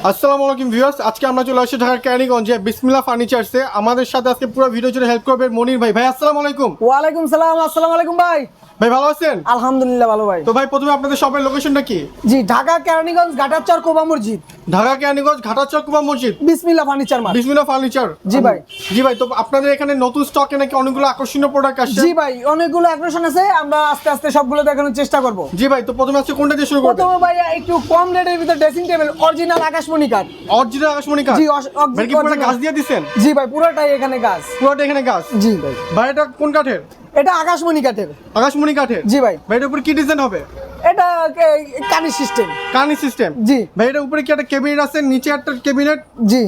আসসালামু আলাইকুম ভিউয়ার্স, আজকে আমরা চলে আসছি ঢাকার কেরানীগঞ্জে বিসমিল্লাহ ফার্নিচারসে। আমাদের সাথে আজকে পুরো ভিডিও জুড়ে হেল্প করবে মনির ভাই। ভাই আসসালামু আলাইকুম। ওয়ালাইকুম সালাম। আসসালামু আলাইকুম ভাই। ভাই ভালো আছেন? আলহামদুলিল্লাহ ভালো ভাই। তো ভাই প্রথমে আপনাদের শপের লোকেশনটা কি? জি, ঢাকা কেরানীগঞ্জ ঘাটারচর কোবা মসজিদ। ঢাকা কেরানীগঞ্জ ঘাটারচর কুবা মসজিদ, বিসমিল্লাহ ফার্নিচার মার্ট। বিসমিল্লাহ ফার্নিচার। জি ভাই। জি ভাই, তো আপনাদের এখানে নতুন স্টকে নাকি অনেকগুলো আকর্ষণীয় প্রোডাক্ট আসছে? জি ভাই, অনেকগুলো আকর্ষণ আছে, আমরা আস্তে আস্তে সবগুলো দেখানোর চেষ্টা করব। জি ভাই, তো প্রথমে আজকে কোনটা দিয়ে শুরু করব? প্রথমে ভাই একটু কম রেটের ভিতর ড্রেসিং টেবিল অরিজিনাল আকাশমণি কাঠ। অরিজিনাল আকাশমণি কাঠ? জি, ভাই কি পুরো গাছ দিয়ে দিবেন? জি ভাই, পুরোটাই এখানে গাছ। পুরোটা এখানে গাছ? জি ভাই। ভাই এটা কোন কাঠের? এটা আকাশমণি কাঠের। আকাশমণি কাঠের? জি ভাই। ভাই এটার উপরে কি ডিজাইন হবে? এটা কানি সিস্টেম। কানি সিস্টেম? জি ভাই এটার উপরে কি একটা ক্যাবিনেট আছে, নিচে একটা ক্যাবিনেট? জি।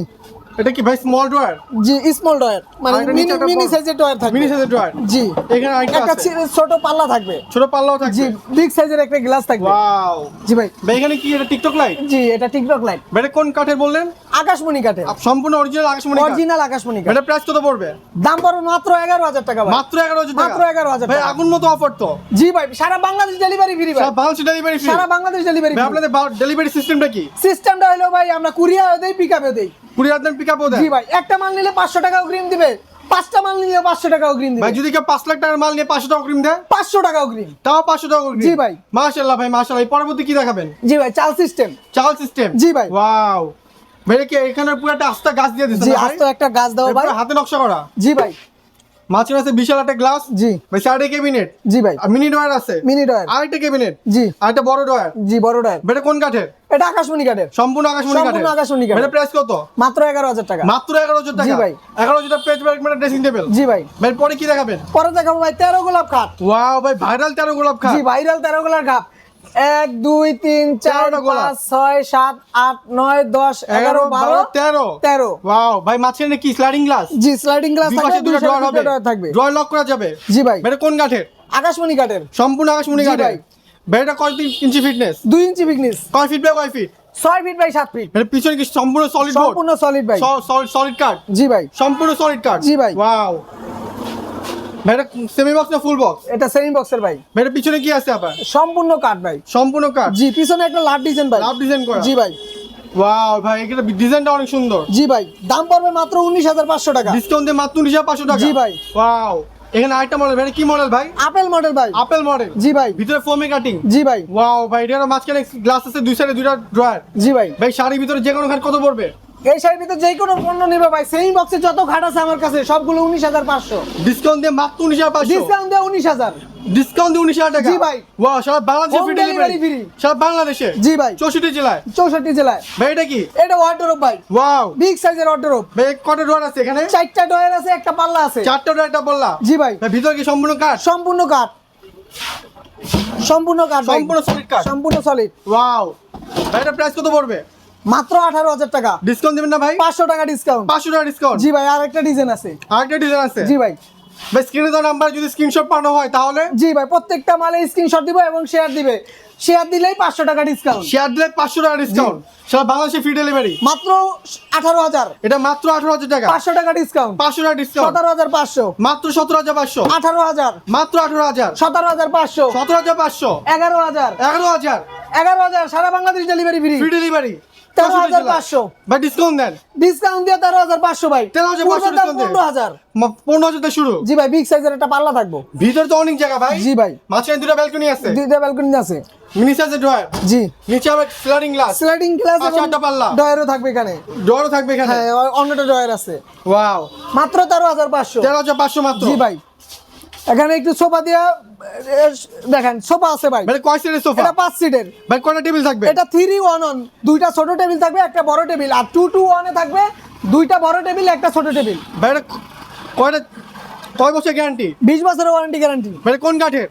এটা কি ভাই স্মল ড্রয়ার? জি, স্মল ড্রয়ার, মানে আর এটা নিচে একটা মিনি বড়- সাইজের ড্রয়ার থাকবে। মিনি সাইজের ড্রয়ার? জি। এখানে আরেকটা একটা আছে, ছোট পাল্লা থাকবে। ছোট পাল্লাও থাকবে? জি, বিগ সাইজের একটা গ্লাস থাকবে। ওয়াও। জি ভাই। ভাই এখানে কি এটা টিকটক লাইট? জি, এটা টিকটক লাইট। ভাই এটা কোন কাঠের বললেন? আকাশমণি কাঠের। সম্পূর্ণ অরিজিনাল আকাশমণি কাঠ? অরিজিনাল আকাশমণি কাঠ। এটা প্রাইস কত পড়বে? দাম পড়বে মাত্র 11,000 টাকা ভাই। মাত্র 11,000 টাকা? মাত্র 11,000 ভাই টাকা। আগুন মতো অফার তো। জি ভাই, সারা বাংলাদেশ ডেলিভারি ফ্রি ভাই। সারা বাংলাদেশ ডেলিভারি ফ্রি? সারা বাংলাদেশ ডেলিভারি ভাই ফ্রি। আপনাদের ডেলিভারি সিস্টেমটা কি? সিস্টেমটা হলো ভাই, আমরা কুরিয়ারও দেই, পিকআপও দেই। কুরিয়ার দেন, পিকআপও দেন? জি ভাই, একটা মাল নিলে 500 টাকা অগ্রিম দিবে, 5টা মাল নিলে 500 টাকা অগ্রিম দিবে। ভাই যদি কেউ 5 লাখ টাকার মাল নিয়ে 500 টাকা অগ্রিম দেয়? 500 টাকা অগ্রিম। তাও 500 টাকা অগ্রিম? জি ভাই। মাশাআল্লাহ ভাই মাশাআল্লাহ। এই পরবর্তী কি দেখাবেন? জি ভাই, চাল সিস্টেম। চাল সিস্টেম? জি ভাই। ওয়াও। ভাই কি এখানে পুরো একটা আস্তা গাছ দিয়ে দিছেন? জি, না ভাই? আস্ত একটা গাছ দাও ভাই। পুরো হাতে নকশা করা? জি ভাই। মাঝখানে আছে বিশাল একটা গ্লাস? জি। ভাই সাইডে ক্যাবিনেট? জি ভাই। আর মিনি ড্রয়ার আছে? Mini drawer. আরেকটা ক্যাবিনেট? জি। আরেকটা বড় ড্রয়ার? জি, বড় ড্রয়ার। ভাই এটা কোন কাঠের? এটা আকাশমণি কাঠের। সম্পূর্ণ আকাশমণি কাঠের? সম্পূর্ণ আকাশমণি কাঠের। ভাই এটার প্রাইস কত? মাত্র 11,000 টাকা। মাত্র 11,000 টাকা? জি ভাই। 11,000 টাকা পেজ ব্যাক মানে ড্রেসিং টেবিল? জি ভাই। ভাই পরে কি দেখাবেন? পরে দেখাবো ভাই 13 গোলাপ খাট। ওয়াও ভাই, ভাইরাল 13 গোলাপ খাট? জি, ভাইরাল 13 গোলাপ খাট। 1 2 3 4 13টা গোলাপ। 5 6 7 8 9 10 11 12 13? 13। ওয়াও ভাই, মাঝখানে কি স্লাইডিং গ্লাস? জি, স্লাইডিং গ্লাস দুই থাকবে, পাশে দুটো দুই ড্রয়ার সাইডে হবে? দুটো ড্রয়ার থাকবে। ড্রয়ার লক করা যাবে? জি ভাই। ভাই এটা কোন কাঠের? আকাশমণি কাঠের। সম্পূর্ণ আকাশমণি জি কাঠের? ভাই। ভাই এটা কয় ইঞ্চি ফিটনেস? 2 inch bigness. কয় ফিট বাই কয় ফিট? 6 feet by 7 feet. এটা পিছনে কি সম্পূর্ণ সলিড বোর্ড? সম্পূর্ণ সলিড ভাই। সলিড কাঠ? জি ভাই। সম্পূর্ণ সলিড কাঠ? জি ভাই। ওয়াও। ভাই এটা সেমি বক্স না ফুল বক্স? এটা সেমি বক্সের ভাই। ভাই এটা পিছনে কি আছে আবার? সম্পূর্ণ কাঠ ভাই। সম্পূর্ণ কাঠ? জি, পিছনে একটা লাভ ডিজাইন ভাই। লাভ ডিজাইন করা? জি ভাই। ওয়াও ভাই, এটা ডিজাইনটা অনেক সুন্দর। জি ভাই, দাম পড়বে মাত্র 19,500 টাকা। ডিসকাউন্ট দিয়ে মাত্র 19,500 টাকা? জি ভাই। ওয়াও। এখানে আরেকটা মডেল, ভাই এটা কি মডেল ভাই? আপেল মডেল ভাই। Apple model? জি ভাই। ভিতরে ফোমে কাটিং? জি ভাই। ওয়াও ভাই, এটার মাঝখানে গ্লাস আছে, দুই সাইডে দুইটা ড্রয়ার? জি ভাই। ভাই শাড়ির ভিতরে যে কোনো খাট কত পড়বে? এই শাড়ির ভিতরে যে কোনো পণ্য নেবে ভাই, সেমি বক্সে যত খাট আছে আমার কাছে সবগুলো 19,500। ডিসকাউন্ট দিয়ে মাত্র 19,500? ডিসকাউন্ট দিয়ে 19,000। ডিসকাউন্ট দিয়ে 19,000 টাকা? জি ভাই। ওয়াও, সারা বাংলাদেশে Home free delivery delivery? free। সারা বাংলাদেশে? জি ভাই। 64 জেলায়? 64 জেলায়। ভাই এটা কি? এটা ওয়ার্ডরোব ভাই। ওয়াও। বিগ সাইজের ওয়ার্ডরোব। ভাই কয়টা ড্রয়ার আছে এখানে? 4টা ডয়ার আছে, একটা পাল্লা আছে। 4টা ড্রয়ার, একটা বললা? জি ভাই। ভাই ভিতরে কি সম্পূর্ণ কাঠ? সম্পূর্ণ কাঠ। সম্পূর্ণ কাঠ ভাই। সম্পূর্ণ সলিড কাঠ? সম্পূর্ণ সলিড। ওয়াও। ভাই এটা প্রাইস কত পড়বে? মাত্র 18,000 টাকা। ডিসকাউন্ট দিবেন না ভাই? 500 টাকা ডিসকাউন্ট। 500 টাকা ডিসকাউন্ট? জি ভাই, আরেকটা ডিজাইন আছে। আরেকটা ডিজাইন আছে? জি ভাই। ভাই স্ক্রিনে দেওয়া নাম্বার যদি স্ক্রিনশট পাঠানো হয় তাহলে? জি ভাই, প্রত্যেকটা মালে স্ক্রিনশট দিব এবং শেয়ার দিবে। শেয়ার দিলেই 500 টাকা ডিসকাউন্ট। শেয়ার দিলে 500 টাকা ডিসকাউন্ট? সারা বাংলাদেশে ফ্রি ডেলিভারি? মাত্র 18,000। এটা মাত্র 18,000 টাকা? 500 টাকা ডিসকাউন্ট। 500 টাকা ডিসকাউন্ট? 17,500। মাত্র 17,500? 18,000। মাত্র 18,000? 17,500। 17,500? 11,000। 11,000? 11,000 সারা Bangladesh delivery free. Free delivery? 13,500। ভাই ডিসকাউন্ট দেন? ডিসকাউন্ট দিয়ে 13,500 ভাই। 13,500 ডিসকাউন্ট দেন? 15,000। 15,000 থেকে শুরু? জি ভাই, বিগ সাইজের একটা পাল্লা থাকবো। ভিতরে তো অনেক জায়গা ভাই? জি ভাই। মাঝখানে দুটো ব্যালকনি আছে? দুইটা ব্যালকনি আছে। মিনি সাইজের ড্রয়ার? জি। নিচে আবার স্লাইডিং গ্লাস? স্লাইডিং গ্লাস পাশে এবং একটা পাল্লা? ডয়ারও থাকবে এখানে। ডোরও থাকবে এখানে? হ্যাঁ, অন্যটা ডয়ার আছে। ওয়াও। মাত্র 13,500। 13,500 মাত্র? জি ভাই। এখানে একটু সোফা দিয়া দেখেন, সোফা আছে ভাই। মানে কয় সিটের সোফা? এটা 5 সিটের। ভাই কয়টা টেবিল থাকবে? এটা 3-1-1, দুইটা ছোট টেবিল থাকবে, একটা বড় টেবিল। আর 2-2-1 এ থাকবে দুইটা বড় টেবিল, একটা ছোট টেবিল। ভাই এটা কয়টা, কয় বছর গ্যারান্টি? 20 বছরের ওয়ারেন্টি গ্যারান্টি। ভাই কোন কাঠের?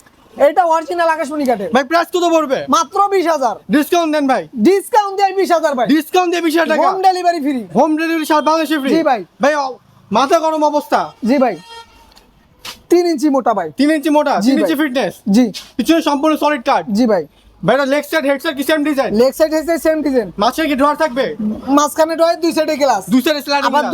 এটা অরিজিনাল আকাশমণি কাঠের। ভাই প্রাইস কত পড়বে? মাত্র 20,000। ডিসকাউন্ট দেন ভাই? ডিসকাউন্ট দিয়ে 20,000 ভাই। ডিসকাউন্ট দিয়ে 20,000 টাকা? Home delivery free. Home delivery সারা বাংলাদেশে ফ্রি? জি ভাই। ভাই মাথা গরম অবস্থা। জি ভাই। 3 ইঞ্চি মোটা ভাই। 3 ইঞ্চি মোটা? জি 3 ভাই। ইঞ্চি ফিটনেস? জি। পিছনে সম্পূর্ণ সলিড কাঠ? জি ভাই। ভাই এটা লেগ সাইড হেড সাইড কি same design? Leg side head side same design. মাঝখানে কি ড্রয়ার থাকবে? মাঝখানে ডয়ার, দুই সাইডে গ্লাস। দুই সাইডে স্লাইডিং আবার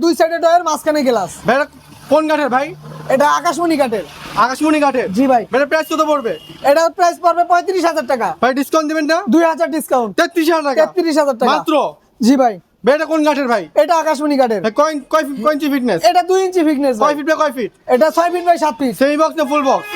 দুই সাইডে ডয়ার, মাঝখানে গ্লাস। ভাই এটা কোন কাঠের ভাই? এটা আকাশমণি কাঠের। আকাশমণি কাঠের? জি ভাই। ভাই প্রাইস কত পড়বে? এটার প্রাইস পড়বে 35,000 টাকা। ভাই ডিসকাউন্ট দিবেন না? 2,000 ডিসকাউন্ট। 33,000 টাকা? 33,000 টাকা মাত্র? জি ভাই। ভাই এটা কোন কাঠের ভাই? এটা আকাশমণি কাঠের। ভাই কয় ইঞ্চি ফিটনেস? এটা 2 ইঞ্চি ফিটনেস ভাই। কয় ফিট বাই কয় ফিট? এটা 6 feet by 7 feet. Semi box না ফুল বক্স?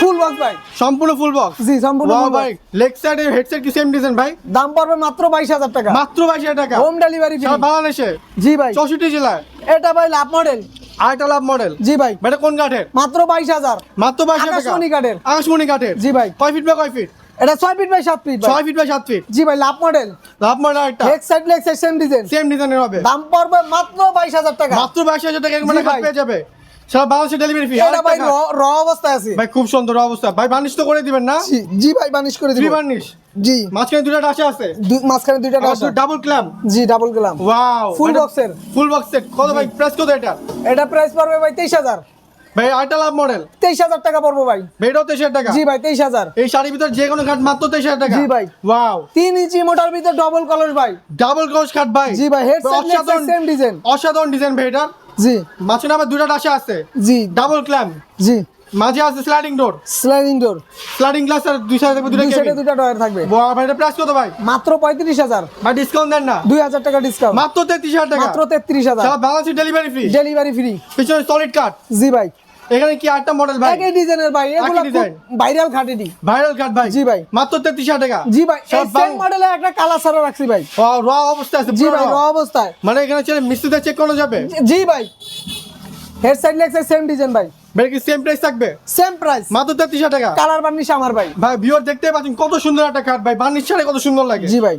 ফুল বক্স ভাই। সম্পূর্ণ ফুল বক্স? জি সম্পূর্ণ ওয়াও full box। ভাই, লেগ সাইড এর হেডসেট কি সেম ডিজাইন ভাই? দাম পড়বে মাত্র 22,000 টাকা। মাত্র 22,000 টাকা। Home delivery free. সারা বাংলাদেশে জি ভাই। 64 জেলায়। এটা ভাই লাভ মডেল। আরেকটা লাভ মডেল। জি ভাই। ভাই এটা কোন কাঠের? মাত্র 22,000। মাত্র 22,000 টাকা। আকাশমণি কাঠের। আকাশমণি কাঠের। জি ভাই। কয় ফিট বাই কয় ফিট? এটা 6 ফিট বাই 7 ফিট ভাই। 6 ফিট বাই 7 ফিট। জি ভাই লাভ মডেল। লাভ মডেল আরেকটা। Leg side same design. Same ডিজাইনের হবে। দাম পড়বে মাত্র 22,000 টাকা। মাত্র 22,000 টাকা এর মানে জি ভাই। পেয়ে যাবে। সারা বাংলাদেশে ডেলিভারি ফ্রি। এটা ভাই র অবস্থায় আছে। ভাই খুব সুন্দর অবস্থা। ভাই বার্নিশ তো করে দিবেন না? জি জি ভাই বানিশ করে ফ্রি দিব। বার্নিশ। জি মাঝখানে দুটো ডাসা আছে। মাঝখানে দুইটা ডাসা। Double clamp. জি ডাবল গ্লাম। ওয়াও। ফুল বক্সের। ফুল বক্স সেট কত ভাই? প্রাইস কত এটা? এটা প্রাইস পড়বে ভাই 23,000। ভাই আরেকটা লাভ মডেল। 23,000 টাকা পড়বে ভাই। বেডও 23,000 টাকা। জি ভাই 23,000। এই শাড়ির ভিতর যে কোনো খাট মাত্র 23,000 টাকা। জি ভাই। ওয়াও। 3 ইঞ্চি মোটার ভিতর ডবল কলস ভাই। ডাবল ক্রস খাট ভাই। জি ভাই head side leg side same design. অসাধারণ ডিজাইন ভাই এটা। জি মাঝখানে আবার দুটো ডাসা আছে। জি ডাবল ক্ল্যাম্প। জি মাঝে আছে sliding door. Sliding door. Sliding glass আর দুই সাইডে দুটো দুই সাইডে কেবিন। দুটো ডয়ার থাকবে। ওয়াও ভাই এটা প্রাইস কত ভাই? মাত্র 35,000। ভাই ডিসকাউন্ট দেন না? 2,000 টাকা ডিসকাউন্ট। মাত্র 33,000 টাকা। মাত্র 33,000। সারা বাংলাদেশে ডেলিভারি ফ্রি। Delivery free. পিছনে সলিড কাট। জি ভাই। এখানে কি আটটা মডেল ভাই? একই ডিজাইনের ভাই এগুলো একই ডিজাইন। ভাইরাল খাটেডি। ভাইরাল কাট ভাই। জি ভাই। মাত্র 33,000 টাকা। জি ভাই সব এই সেম মডেলের একটা কালার সারা রাখছি ভাই। র অবস্থা আছে জি পুরো ভাই র raw। অবস্থায়। মানে এখানে ছেলে মিস্ত্রিতে চেক করা যাবে? জি ভাই head side leg side same design ভাই। ভাই কি সেম প্রাইস থাকবে? Same price. মাত্র 33,000 টাকা। কালার বার্নিশ আমার ভাই। ভাই ভিউয়ার দেখতে পাচ্ছেন কত সুন্দর একটা কাট ভাই। বার্নিশ ছাড়া কত সুন্দর লাগে। জি ভাই।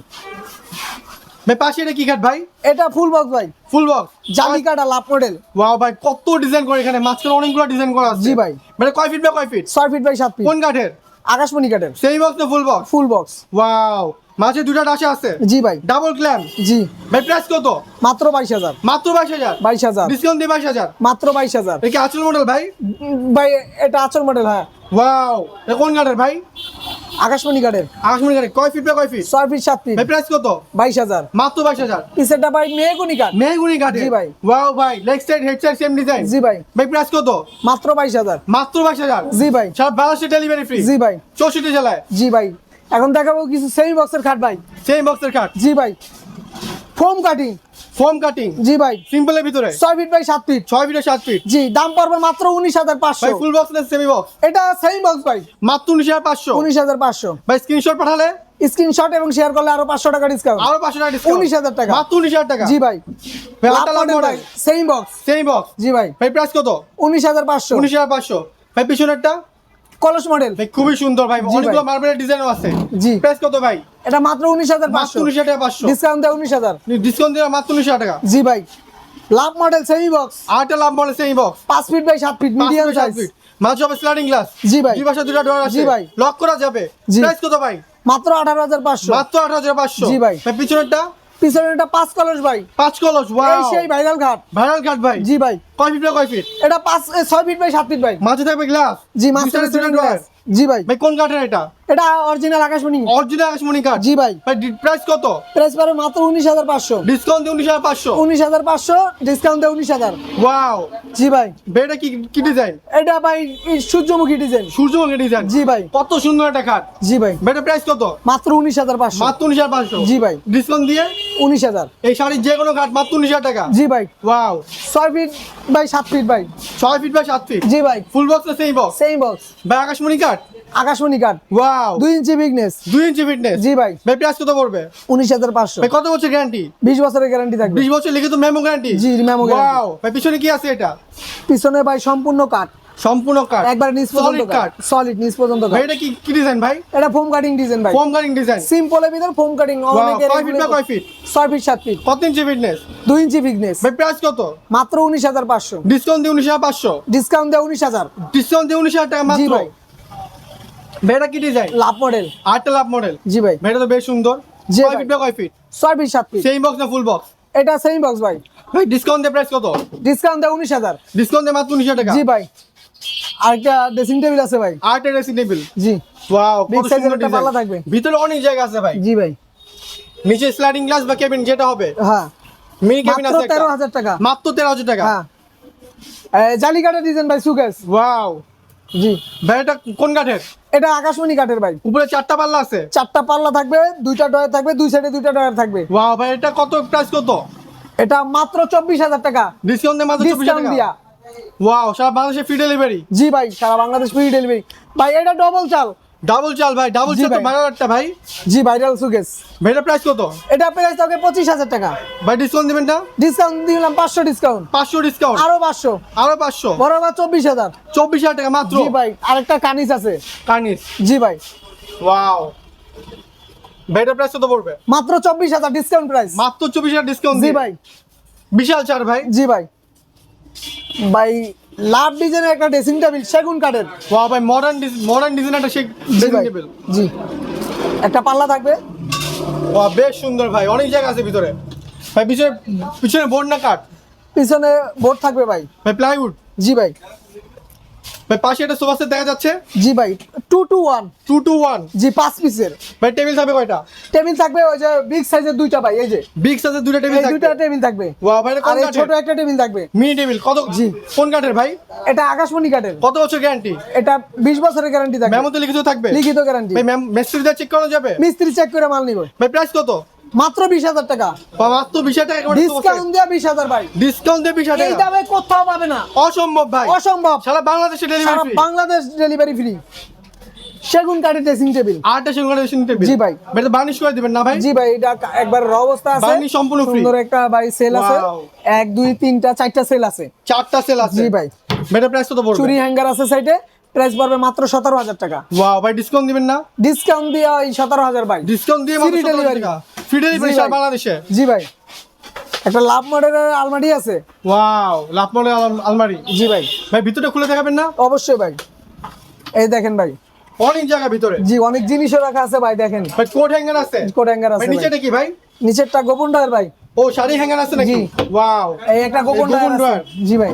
ভাই পাশে এটা কি কাট ভাই? এটা ফুল বক্স ভাই। Full box. জালি কাটা লাভ মডেল। ওয়াও ভাই কত ডিজাইন করে এখানে। মাঝখানে অনেকগুলো ডিজাইন করা আছে। জি ভাই। মানে কয় ফিট বাই কয় ফিট? 6 feet by 7 feet. কোন কাঠের? আকাশমণি কাঠের। সেই বক্স না full box? Full box. Wow. মাঝে দুটো ডাসা আছে। জি ভাই। Double clamp. জি ভাই প্রাইস কত? মাত্র 22,000। মাত্র 22,000। 22,000। ডিসকাউন্ট দিয়ে 22,000। মাত্র 22,000। এটা কি আচল মডেল ভাই? ভাই এটা আচল মডেল হ্যাঁ। ওয়াও। এটা কোন কাঠের ভাই? আকাশমণি কাঠের। আকাশমণি কাঠের। কয় ফিট বাই কয় ফিট? 6 feet 7 feet. ভাই প্রাইস কত? 22,000। মাত্র 22,000। পিছেরটা ভাই মেহগনি কাঠ। মেহগুনি কাঠের। জি ভাই। ওয়াও ভাই leg side head side same design. জি ভাই। ভাই প্রাইস কত? মাত্র 22,000। মাত্র 22,000। জি ভাই। সারা বাংলাদেশে ডেলিভারি ফ্রি। জি ভাই। 64 জেলায়। জি ভাই এখন দেখাবো কিছু সেমি বক্সের খাট ভাই। সেম বক্সের কাট। জি ভাই ফোম কাটিং। Foam cutting. জি ভাই সিম্পলের ভিতরে 6 feet by 7 feet. 6 feet 7 feet. জি দাম পড়বে মাত্র ভাই 19,500। ফুল বক্স না সেমি বক্স? এটা সেমি বক্স ভাই। মাত্র 19,500। 19,500। ভাই স্ক্রিনশট পাঠালে স্ক্রিনশট এবং শেয়ার করলে আরো 500 টাকা ডিসকাউন্ট। আরো 500 টাকা ডিসকাউন্ট। 19,000 টাকা। মাত্র 19,000 টাকা। জি ভাই ভাই লাভ আটটা লাভ মডেল ভাই model. Semi box. Semi box. জি ভাই ভাই প্রাইস কত? 19,500। 19,500। ভাই পিছনেরটা? কলস মডেল। ভাই খুবই সুন্দর ভাই। ভাই। অনেকগুলো মার্বেলের ডিজাইনও আছে। জি প্রাইস কত ভাই? এটা মাত্র মাত্র 19,500। 19,500। ডিসকাউন্ট দেয় 19,000। ডিসকাউন্ট দিয়ে মাত্র 19,000 টাকা। জি ভাই লাভ মডেল সেমি বক্স। আরেকটা love model semi box. 5 feet by 7 feet medium size. মাঝে হবে স্লাইডিং গ্লাস। জি ভাই। দুই পাশে দুটো ডোর আছে। জি ভাই। লক করা যাবে। জি। প্রাইস কত ভাই? মাত্র 18,500। মাত্র 18,500। জি ভাই। ভাই পিছনেরটা? পিছনেরটা 5 কলস ভাই। 5 কলস। এই ওয়াও। সেই ভাইরাল ঘাট। ভাইরাল কাট ভাই। জি ভাই কয় ফিট বাই কয় ফিট? এটা 6 ফিট বাই 7 ফিট ভাই। মাঝে থাকবে গ্লাস। জি মাস্টার স্টুডেন্ট গ্লাস। জি ভাই ভাই কোন কাঠের এটা? এটা অরিজিনাল আকাশমণি। অরিজিনাল আকাশমণি কাঠ। জি ভাই ভাই প্রাইস কত? প্রাইস পারে মাত্র 19,500। ডিসকাউন্ট দিয়ে 19,500। 19,500 ডিসকাউন্ট দেয় 19,000। ওয়াও। জি ভাই ভাই এটা কি কি ডিজাইন? এটা ভাই সূর্যমুখী ডিজাইন। সূর্যমুখী ডিজাইন। জি ভাই কত সুন্দর একটা কাঠ। জি ভাই ভাই এটা প্রাইস কত? মাত্র 19,500। মাত্র 19,500। জি ভাই ডিসকাউন্ট দিয়ে 19,000। এই শাড়ির যে কোনো কাঠ মাত্র 19,000 টাকা। জি ভাই ওয়াও। 6 ফিট বাই 7 ফিট ভাই। 6 ফিট বাই 7 ফিট। জি ভাই ফুল বক্স না সেমি বক্স? Same box. ভাই আকাশমণি কাঠ। আকাশমণি কাঠ ওয়াও। 2 ইঞ্চি বিগনেস। 2 ইঞ্চি ফিটনেস। জি ভাই ভাই প্রাইস কত পড়বে? 19,500। ভাই কত বছর গ্যারান্টি? 20 বছরের গ্যারান্টি থাকবে। 20 বছর লিখিত মেমো গ্যারান্টি। জি, memo guarantee। ওয়াও। ভাই পিছনে কি আছে এটা? পিছনে ভাই সম্পূর্ণ কাঠ। সম্পূর্ণ কাঠ। একবার নিচ পর্যন্ত সলিড কাঠ। সলিড নিচ পর্যন্ত ভাই কাঠ। এটা কি কি ডিজাইন ভাই? এটা ফোম কাটিং ডিজাইন ভাই। Foam cutting design. সিম্পলের ভিতর ফোম কাটিং অনেকের কয় ফিট বাই কয় ফিট? 6 feet 7 feet. কত ইঞ্চি ফিটনেস? 2 ইঞ্চি বিগনেস। ভাই প্রাইস কত? মাত্র 19,500। ডিসকাউন্ট দিয়ে 19,500। ডিসকাউন্ট দেয় 19,000। ডিসকাউন্ট দিয়ে 19,000 টাকা জি মাত্র। ভাই ভাই এটা কি ডিজাইন? লাভ মডেল। আটটা লাভ মডেল। জি ভাই ভাই এটা তো বেশ সুন্দর। জি কয় ভাই। ফিট বাই কয় feet? 6 feet 7 feet. Same box না ফুল বক্স? এটা সেম বক্স ভাই। ভাই ডিসকাউন্ট দিয়ে প্রাইস কত? ডিসকাউন্ট দেয় 19,000। ডিসকাউন্ট দিয়ে মাত্র 19,000 টাকা। জি ভাই আরেকটা ড্রেসিং টেবিল আছে ভাই। আর্ট এর ড্রেসিং টেবিল। জি ওয়াও Big কত size এর সুন্দর একটা পাল্লা ডিজাইন। থাকবে। ভিতরে অনেক জায়গা আছে ভাই। জি ভাই নিচে স্লাইডিং গ্লাস বা কেবিন যেটা হবে। হ্যাঁ মিনি কেবিন মাত্র আছে একটা। 13,000 টাকা। মাত্র 13,000 টাকা। হ্যাঁ জালি কাঠের ডিজাইন ভাই সুকেস। ওয়াও। জি ভাই এটা কোন কাঠের? এটা আকাশমণি কাঠের ভাই, উপরে 4টা পাল্লা আছে। 4টা পাল্লা থাকবে, 2টা ডয়ার থাকবে, দুই সাইডে 2টা ডয়ার থাকবে। ওয়াও ভাই, এটা কত প্রাইস কত? এটা মাত্র 24,000 টাকা ডিসকাউন্ট দিয়ে মাত্র 24,000 ডিসকাউন্ট টাকা। দিয়া। ওয়াও, সারা বাংলাদেশে ফ্রি ডেলিভারি। জি ভাই, সারা বাংলাদেশ ফ্রি ডেলিভারি ভাই। এটা ডবল চাল। ডাবল চাল ভাই, ডাবল জি চাল তো ভাই। ভাইরাল একটা ভাই। জি ভাইরাল সুকেস। ভাই এটা প্রাইস কত? এটা প্রাইস থাকবে 25,000 টাকা। ভাই ডিসকাউন্ট দিবেন না? ডিসকাউন্ট দিলাম 500 ডিসকাউন্ট। 500 ডিসকাউন্ট, আরো 500, আরো 500, বরাবর 24,000। 24,000 টাকা মাত্র। জি ভাই, আরেকটা কানিস আছে। কার্নিশ। জি ভাই, ওয়াও ভাই, এটা প্রাইস কত পড়বে? মাত্র 24,000 ডিসকাউন্ট প্রাইস। মাত্র 24,000 ডিসকাউন্ট। জি ভাই, বিশাল চার ভাই। জি ভাই। ভাই লাভ ডিজাইনের একটা ড্রেসিং টেবিল সেগুন কাঠের। ওয়াও ভাই, মডার্ন ডিজাইন একটা শেক জি ড্রেসিং ভাই, টেবিল। জি। একটা পাল্লা থাকবে। ওয়াও বেশ সুন্দর ভাই, অনেক জায়গা আছে ভিতরে। ভাই পিছনে পিছনে বোর্ড না কাঠ? পিছনে বোর্ড থাকবে ভাই। ভাই প্লাইউড। জি ভাই, ভাই পাশে একটা সোফা সেট দেখা যাচ্ছে। জি ভাই, 2 to 1। 2 to 1। জি, 5 পিসের ভাই টেবিল থাকবে কয়টা? টেবিল থাকবে, ওই যে বিগ সাইজের 2টা ভাই, এই যে বিগ সাইজের দুটো টেবিল এই থাকবে। 2টা টেবিল থাকবে। ওয়াও ভাই, এটা আর কোন এই কাঠের? ছোট একটা টেবিল থাকবে। মিনি টেবিল কত? জি। কোন কাঠের ভাই? এটা আকাশমণি কাঠের। কত বছর গ্যারান্টি? এটা 20 বছরের গ্যারান্টি থাকবে। মেমোতে লিখিত থাকবে? লিখিত গ্যারান্টি। ভাই মিস্ত্রি দিয়ে চেক করা যাবে? মিস্ত্রি চেক করে মাল নিব। ভাই প্রাইস কত? মাত্র 20,000 টাকা বা মাত্র 20,000 টাকা করে ডিসকাউন্ট দিয়ে 20,000 ভাই। ডিসকাউন্ট দিয়ে 20,000 এই টাকা। দামে কোথাও পাবে না, অসম্ভব ভাই, অসম্ভব। সারা বাংলাদেশে সারা delivery free. Bangladesh delivery free. সেগুন কাঠের ড্রেসিং টেবিল। আটটা সেগুন ড্রেসিং টেবিল। জি ভাই। ভাই বার্নিশ করে দিবেন না ভাই? জি ভাই, এটা একবার র অবস্থা আছে। বার্নিশ সম্পূর্ণ free। সুন্দর একটা ভাই সেল আছে। Wow। 1 2 3টা 4টা সেল আছে। 4টা সেল আছে। জি ভাই। ভাই এটা প্রাইস কত পড়বে? চুরি হ্যাঙ্গার আছে সাইডে, প্রাইস পড়বে মাত্র 17,000 টাকা। ওয়াও ভাই, ডিসকাউন্ট দিবেন না? ডিসকাউন্ট দিয়ে ওই 17,000 ভাই। ডিসকাউন্ট দিয়ে মাত্র Free 17,000 delivery। টাকা। ফ্রি ডেলিভারি জি সারা ভাই। বাংলাদেশে। জি ভাই, একটা লাভ মডেলের আলমারি আছে। ওয়াও, লাভ মডেল আলমারি। জি ভাই, ভাই ভিতরটা খুলে দেখাবেন না? অবশ্যই ভাই। এই দেখেন ভাই, অনেক জায়গা ভিতরে। জি অনেক জিনিসও রাখা আছে ভাই, দেখেন। ভাই কোট হ্যাঙ্গার আছে? কোট হ্যাঙ্গার আছে ভাই ভাই। নিচেটা কি ভাই? নিচেরটা গোপন ডয়ার ভাই। ও শাড়ি হ্যাঙ্গার আছে নাকি? জি। ওয়াও, এই একটা গোপন এই গোপন ডয়ার ডয়ার। আছে। জি ভাই,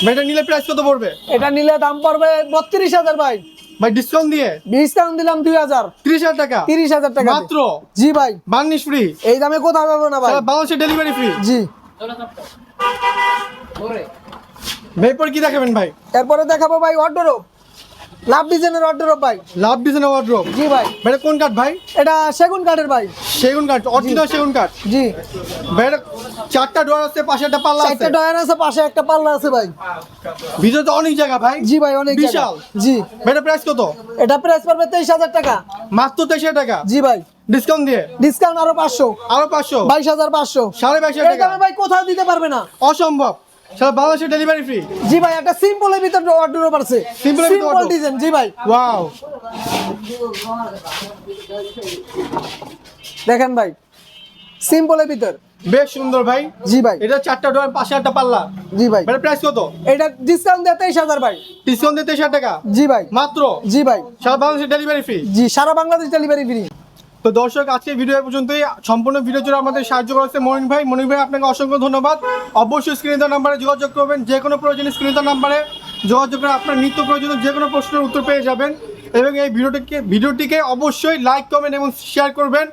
ভাই এটা নিলে প্রাইস কত পড়বে? এটা নিলে দাম পড়বে 32,000 ভাই। ভাই ডিসকাউন্ট দিয়ে ডিসকাউন্ট দিলাম 2,000। 30,000 টাকা 30,000 টাকা মাত্র। জি ভাই, বার্নিশ ফ্রি। এই দামে কোথাও পাবো না ভাই। সারা বাংলাদেশে ডেলিভারি ফ্রি। জি। ভাই পর কি দেখাবেন ভাই? এরপরে দেখাবো ভাই ওয়ার্ডরোব, লাভ ডিজাইনের ওয়ার্ডরোব ভাই। লাভ ডিজাইন ওয়ার্ডরোব। জি ভাই, ভাই এটা কোন কাঠ ভাই? এটা সেগুন কাঠের ভাই। সেগুন কাঠ, অরিজিনাল সেগুন কাঠ। জি, ভাই এটা 4টা ডোর আছে, পাশে একটা পাল্লা আছে। 4টা ডয়ার আছে, পাশে একটা পাল্লা আছে ভাই। ভিতরে তো অনেক জায়গা ভাই। জি ভাই, অনেক জায়গা। বিশাল। জি, ভাই এটা প্রাইস কত? এটা প্রাইস পড়বে 23,000 টাকা। মাত্র 23,000 টাকা জি ভাই, ডিসকাউন্ট দিয়ে। ডিসকাউন্ট আরো 500, আরো 500, 22,500। 22,500 এই টাকা। দামে ভাই কোথাও দিতে পারবে না। অসম্ভব, সারা বাংলাদেশে ডেলিভারি ফ্রি। জি ভাই, একটা সিম্পলের ভিতর ওয়ার্ডরোব আছে। Simple এর ভিতর সিম্পল wardrobe। ডিজাইন। জি ভাই, ওয়াও, দেখেন ভাই, সিম্পলের ভিতর। বেশ সুন্দর ভাই। জি ভাই, এটা 4টা ডোর, পাশে একটা পাল্লা। জি ভাই, ভাই প্রাইস কত? এটা ডিসকাউন্ট দিয়ে 23,000 ভাই। ডিসকাউন্ট দিয়ে 23,000 টাকা জি ভাই, মাত্র। জি ভাই, সারা বাংলাদেশে ডেলিভারি ফ্রি। জি সারা বাংলাদেশ ডেলিভারি ফ্রি। তো দর্শক, আজকে ভিডিও এ পর্যন্তই। সম্পূর্ণ ভিডিও জুড়ে আমাদের সাহায্য করেছে মনির ভাই। মনির ভাই আপনাকে অসংখ্য ধন্যবাদ। অবশ্যই স্ক্রিনে দেওয়া নাম্বারে যোগাযোগ করবেন। যে কোনো প্রয়োজনে স্ক্রিনে দেওয়া নাম্বারে যোগাযোগ করে আপনার নিত্য প্রয়োজনীয় যে কোনো প্রশ্নের উত্তর পেয়ে যাবেন। এবং এই ভিডিওটিকে অবশ্যই লাইক, কমেন্ট এবং শেয়ার করবেন।